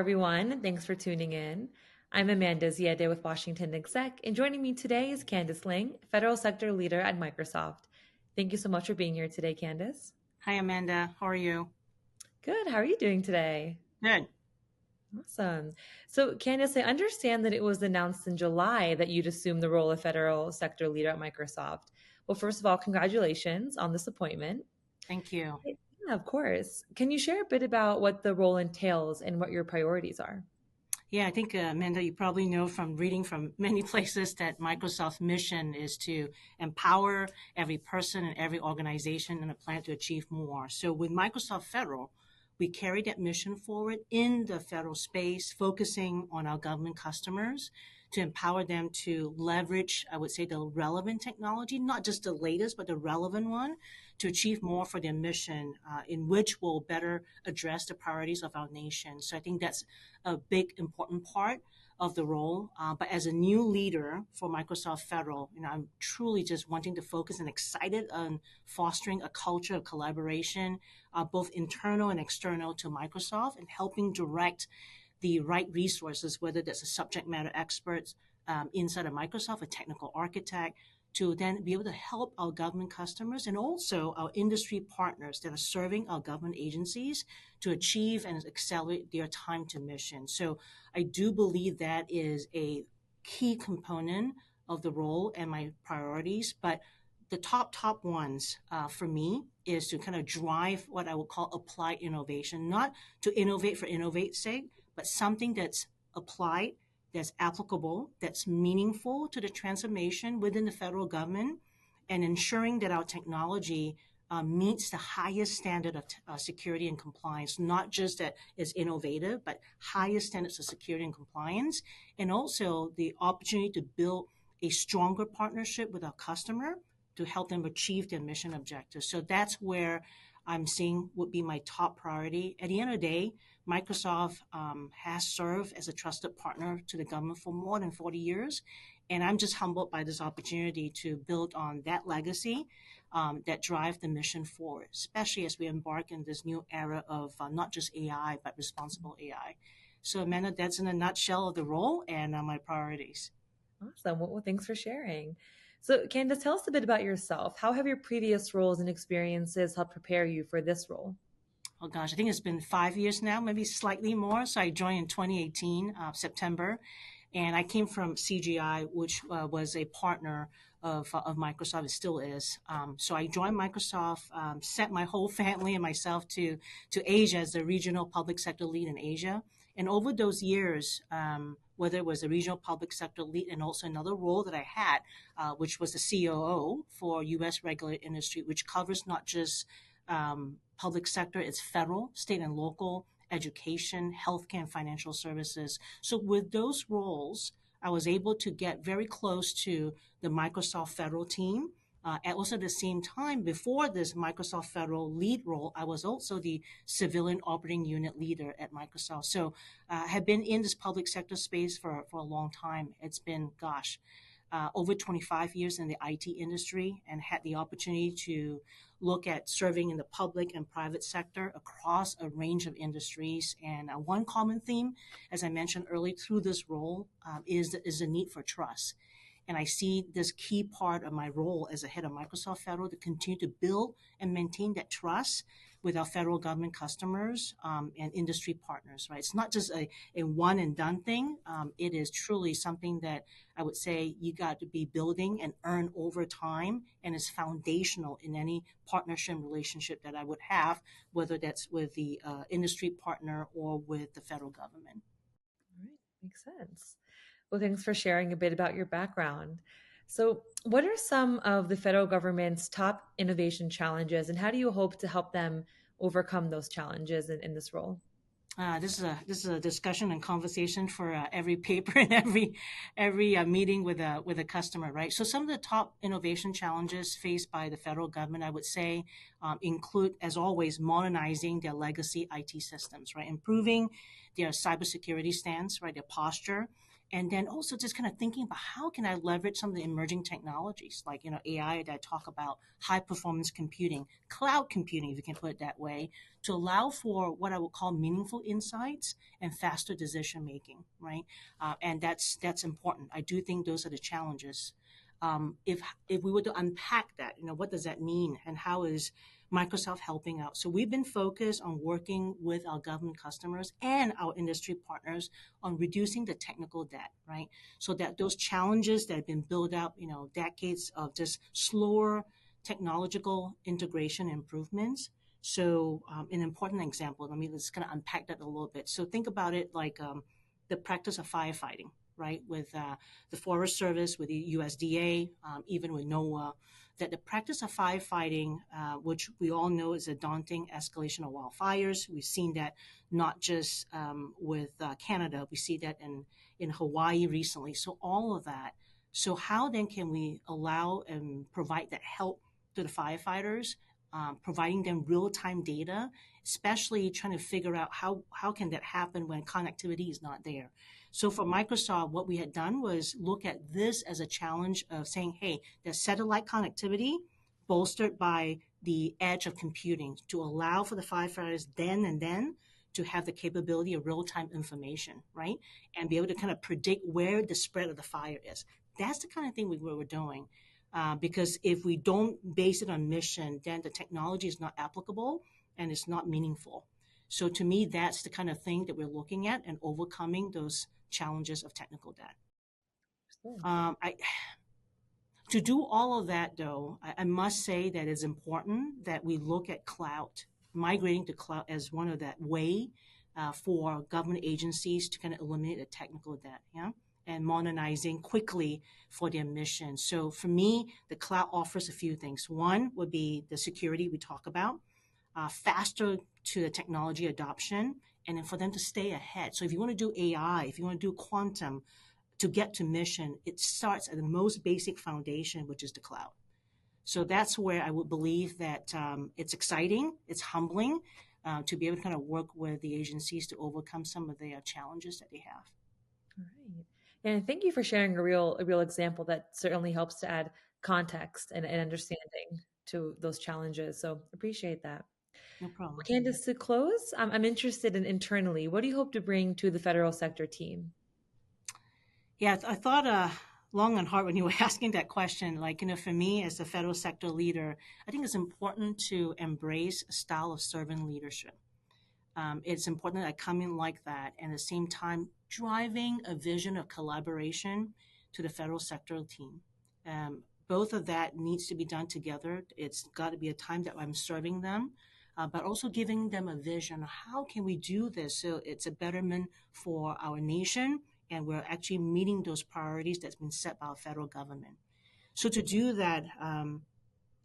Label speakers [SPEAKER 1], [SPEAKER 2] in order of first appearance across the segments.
[SPEAKER 1] everyone. Thanks for tuning in. I'm Amanda Ziadeh with WashingtonExec, and joining me today is Candice Ling, Federal Sector Leader at Microsoft. Thank you so much for being here today, Candice.
[SPEAKER 2] Hi, Amanda. How are you?
[SPEAKER 1] Good. How are you doing today?
[SPEAKER 2] Good.
[SPEAKER 1] Awesome. So, Candice, I understand that it was announced in July that you'd assume the role of Federal Sector Leader at Microsoft. Well, first of all, congratulations on this appointment.
[SPEAKER 2] Thank you.
[SPEAKER 1] Yeah, of course. Can you share a bit about what the role entails and what your priorities are?
[SPEAKER 2] Yeah, I think, Amanda, you probably know from reading from many places that Microsoft's mission is to empower every person and every organization in a plan to achieve more. So with Microsoft Federal, we carry that mission forward in the federal space, focusing on our government customers to empower them to leverage, I would say, the relevant technology, not just the latest, but the relevant one, to achieve more for their mission, in which will better address the priorities of our nation. So I think that's a big, important part of the role. But as a new leader for Microsoft Federal, I'm truly just wanting to focus and excited on fostering a culture of collaboration, both internal and external to Microsoft, and helping direct the right resources, whether that's a subject matter experts inside of Microsoft, a technical architect, to then be able to help our government customers and also our industry partners that are serving our government agencies to achieve and accelerate their time to mission. So I do believe that is a key component of the role and my priorities. But the top ones for me is to kind of drive what I would call applied innovation, not to innovate for innovate's sake, but something that's applied, that's applicable, that's meaningful to the transformation within the federal government, and ensuring that our technology meets the highest standard of security and compliance, not just that it's innovative, but highest standards of security and compliance, and also the opportunity to build a stronger partnership with our customer to help them achieve their mission objectives. So that's where I'm seeing would be my top priority. At the end of the day, Microsoft has served as a trusted partner to the government for more than 40 years. And I'm just humbled by this opportunity to build on that legacy that drive the mission forward, especially as we embark in this new era of not just AI, but responsible AI. So, Amanda, that's in a nutshell of the role and my priorities.
[SPEAKER 1] Awesome. Well, thanks for sharing. So, Candace, tell us a bit about yourself. How have your previous roles and experiences helped prepare you for this role?
[SPEAKER 2] Oh gosh, I think it's been 5 years now, maybe slightly more. So I joined in 2018, September, and I came from CGI, which was a partner of Microsoft. It still is. So I joined Microsoft, sent my whole family and myself to Asia as the regional public sector lead in Asia. And over those years, whether it was a regional public sector lead and also another role that I had, which was the COO for U.S. regulated industry, which covers not just public sector, it's federal, state and local, education, healthcare, and financial services. So with those roles, I was able to get very close to the Microsoft Federal team. And also at the same time, before this Microsoft Federal lead role, I was also the civilian operating unit leader at Microsoft. So I have been in this public sector space for a long time. It's been, over 25 years in the IT industry and had the opportunity to look at serving in the public and private sector across a range of industries. And one common theme, as I mentioned earlier, through this role is the need for trust. And I see this key part of my role as a head of Microsoft Federal to continue to build and maintain that trust with our federal government customers and industry partners, right? It's not just a one and done thing. It is truly something that I would say you got to be building and earn over time, and is foundational in any partnership relationship that I would have, whether that's with the industry partner or with the federal government.
[SPEAKER 1] All right, makes sense. Well, thanks for sharing a bit about your background. So, what are some of the federal government's top innovation challenges, and how do you hope to help them overcome those challenges in this role?
[SPEAKER 2] This is a discussion and conversation for every paper and every meeting with a customer, right? So some of the top innovation challenges faced by the federal government, I would say, include, as always, modernizing their legacy IT systems, right? Improving their cybersecurity stance, right? Their posture, And then also just kind of thinking about how can I leverage some of the emerging technologies like AI that I talk about, high performance computing, cloud computing, if you can put it that way, to allow for what I would call meaningful insights and faster decision making, right? And that's important. I do think those are the challenges. If we were to unpack that, what does that mean, and how is Microsoft helping out? So we've been focused on working with our government customers and our industry partners on reducing the technical debt, right? So that those challenges that have been built up, decades of just slower technological integration improvements. So an important example, let's kind of unpack that a little bit. So think about it like the practice of firefighting, right? With the Forest Service, with the USDA, even with NOAA, that the practice of firefighting, which we all know is a daunting escalation of wildfires. We've seen that not just with Canada, we see that in Hawaii recently. So all of that. So how then can we allow and provide that help to the firefighters, providing them real-time data, especially trying to figure out how can that happen when connectivity is not there. So for Microsoft, what we had done was look at this as a challenge of saying, hey, there's satellite connectivity bolstered by the edge of computing to allow for the firefighters then and then to have the capability of real-time information, right? And be able to kind of predict where the spread of the fire is. That's the kind of thing we were doing. Because if we don't base it on mission, then the technology is not applicable and it's not meaningful. So to me, that's the kind of thing that we're looking at and overcoming those challenges of technical debt.
[SPEAKER 1] Sure.
[SPEAKER 2] To do all of that, though, I must say that it's important that we look at cloud, migrating to cloud as one of that way for government agencies to kind of eliminate the technical debt, yeah, and modernizing quickly for their mission. So for me, the cloud offers a few things. One would be the security we talk about, faster to the technology adoption, and then for them to stay ahead. So if you want to do AI, if you want to do quantum, to get to mission, it starts at the most basic foundation, which is the cloud. So that's where I would believe that it's exciting, it's humbling to be able to kind of work with the agencies to overcome some of the challenges that they have.
[SPEAKER 1] All right. And thank you for sharing a real example that certainly helps to add context and understanding to those challenges. So appreciate that.
[SPEAKER 2] No problem.
[SPEAKER 1] Well, Candice, to close, I'm interested in internally, what do you hope to bring to the federal sector team?
[SPEAKER 2] Yeah, I thought long and hard when you were asking that question. Like, for me as a federal sector leader, I think it's important to embrace a style of servant leadership. It's important that I come in like that, and at the same time, driving a vision of collaboration to the federal sector team. Both of that needs to be done together. It's got to be a time that I'm serving them, but also giving them a vision. How can we do this so it's a betterment for our nation, and we're actually meeting those priorities that's been set by our federal government. So to do that,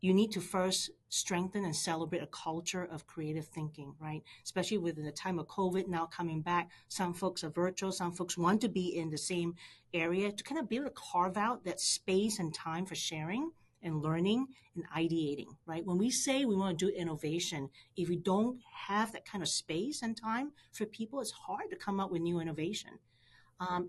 [SPEAKER 2] you need to first strengthen and celebrate a culture of creative thinking, right? Especially within the time of COVID now coming back. Some folks are virtual, some folks want to be in the same area to kind of be able to carve out that space and time for sharing and learning and ideating, right? When we say we want to do innovation, if we don't have that kind of space and time for people, it's hard to come up with new innovation.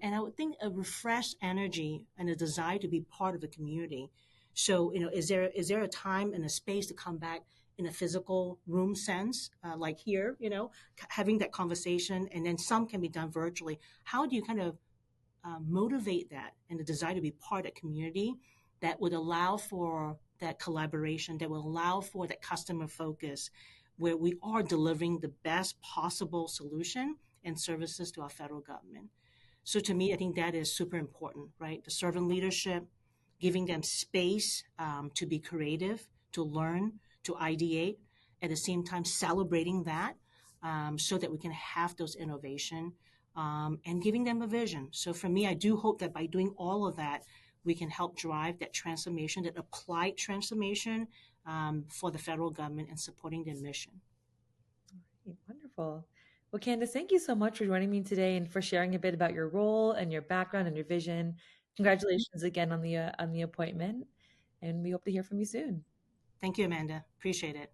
[SPEAKER 2] And I would think a refreshed energy and a desire to be part of the community. So, is there a time and a space to come back in a physical room sense, like here, having that conversation, and then some can be done virtually. How do you kind of motivate that and the desire to be part of the community that would allow for that collaboration, that will allow for that customer focus, where we are delivering the best possible solution and services to our federal government? So to me, I think that is super important, right? The servant leadership, giving them space to be creative, to learn, to ideate, at the same time celebrating that so that we can have those innovation and giving them a vision. So for me, I do hope that by doing all of that, we can help drive that transformation, that applied transformation for the federal government and supporting their mission.
[SPEAKER 1] Right, wonderful. Well, Candice, thank you so much for joining me today and for sharing a bit about your role and your background and your vision. Congratulations again on the appointment, and we hope to hear from you soon.
[SPEAKER 2] Thank you, Amanda. Appreciate it.